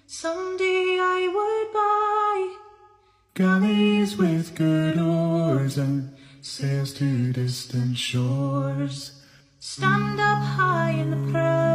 someday I would buy galleys with good oars and sails to distant shores. Stand up high in the pride